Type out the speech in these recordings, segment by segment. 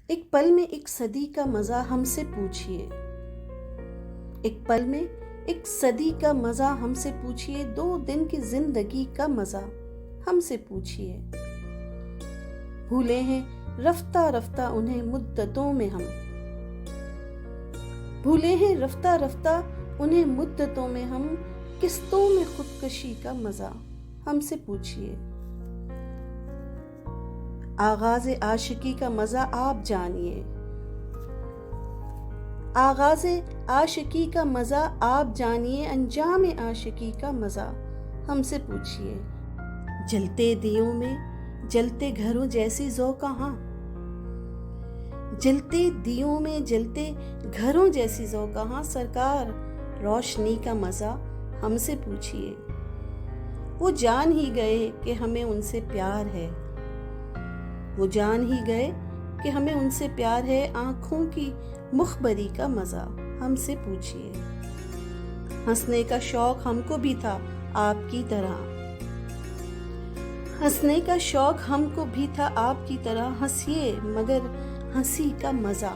ایک پل میں ایک صدی کا مزہ ہم سے پوچھئے، ایک پل میں ایک صدی کا مزہ ہم سے پوچھئے، 2 دن کی زندگی کا مزہ ہم سے پوچھئے۔ بھولے ہیں رفتہ رفتہ انہیں مدتوں میں ہم، بھولے ہیں رفتہ رفتہ انہیں مدتوں میں ہم، قسطوں میں خودکشی کا مزہ ہم سے پوچھئے۔ آغاز عاشقی کا مزہ آپ جانیے، آغاز عاشقی کا مزہ آپ جانیے، انجام عاشقی کا مزہ ہم سے پوچھئے۔ جلتے دیوں میں جلتے گھروں جیسی ذوق کہاں، جلتے دیوں میں جلتے گھروں جیسی ذوق کہاں، سرکار روشنی کا مزہ ہم سے پوچھئے۔ وہ جان ہی گئے کہ ہمیں ان سے پیار ہے، وہ جان ہی گئے کہ ہمیں ان سے پیار ہے، آنکھوں کی مخبری کا مزہ ہم سے پوچھئے۔ ہنسنے کا شوق ہم کو بھی تھا آپ کی طرح، ہنسنے کا شوق ہم کو بھی تھا آپ کی طرح، ہنسیے مگر ہنسی کا مزہ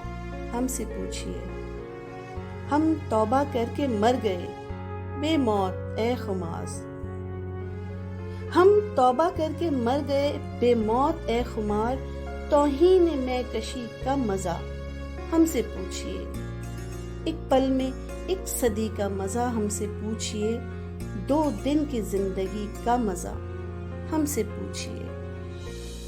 ہم سے پوچھئے۔ ہم توبہ کر کے مر گئے بے موت اے خماس، ہم توبہ کر کے مر گئے بے موت اے خمار، توہین میں کشی کا مزہ ہم سے پوچھئے۔ ایک پل میں ایک صدی کا مزہ ہم سے پوچھئے، 2 دن کی زندگی کا مزہ ہم سے پوچھئے۔